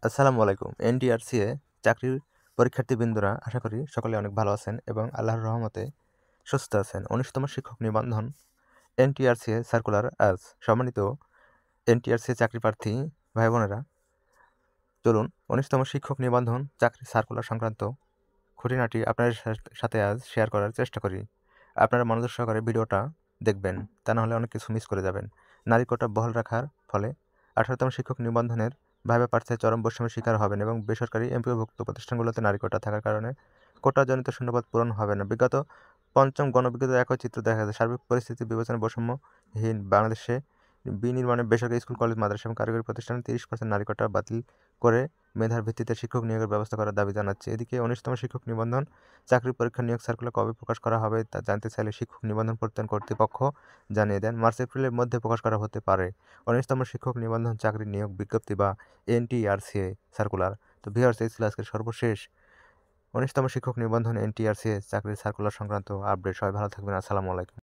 আসসালামু আলাইকুম। এনটিআরসিএ চাকরির পরীক্ষার্থীবৃন্দরা আশা করি সকলে অনেক ভালো আছেন এবং আল্লাহর রহমতে সুস্থ আছেন। ১৯তম শিক্ষক নিবন্ধন এনটিআরসিএ সার্কুলার আজ। সম্মানিত এনটিআরসিএ চাকরি প্রার্থী ভাই বোনেরা, চলুন ১৯তম শিক্ষক নিবন্ধন চাকরি সার্কুলার সংক্রান্ত খুঁটিনাটি আপনাদের সাথে আজ শেয়ার করার চেষ্টা করি। আপনারা মনোযোগ সহকারে ভিডিওটা দেখবেন, তা না হলে অনেক কিছু মিস করে যাবেন। নারী কোটা বহাল রাখার ফলে ১৮তম শিক্ষক নিবন্ধনের ভাইবা প্রার্থীরা চরম বৈষম্যের শিকার হবেন এবং বেসরকারি এমপিওভুক্ত প্রতিষ্ঠানগুলোতে নারী কোটা থাকার কারণে কোটাজনিত শূন্যপদ পূরণ হবে না। বিগত পঞ্চম গণবিজ্ঞপ্তিতে একই চিত্র দেখা যায়। সার্বিক পরিস্থিতি বিবেচনায় বৈষম্যহীন বাংলাদেশে বিনির্মাণে বেসরকারি স্কুল, কলেজ, মাদ্রাসা এবং কারিগরি প্রতিষ্ঠানে ৩০% নারী কোটা বাতিল করে মেধার ভিত্তিতে শিক্ষক নিয়োগের ব্যবস্থা করার দাবি জানাচ্ছে। এদিকে ১৯তম শিক্ষক নিবন্ধন চাকরির পরীক্ষা নিয়োগ সার্কুলার কবে প্রকাশ করা হবে তা জানতে চাইলে শিক্ষক নিবন্ধন প্রত্যয়ন কর্তৃপক্ষ জানিয়ে দেন, মার্চ-এপ্রিলের মধ্যে প্রকাশ করা হতে পারে ১৯তম শিক্ষক নিবন্ধন চাকরির নিয়োগ বিজ্ঞপ্তি বা এনটিআরসিএ সার্কুলার। তো ভিউয়ার্স, এই ছিল আজকের সর্বশেষ ১৯তম শিক্ষক নিবন্ধন এনটিআরসিএ চাকরির সার্কুলার সংক্রান্ত আপডেট। সবাই ভালো থাকবেন। আসসালামু আলাইকুম।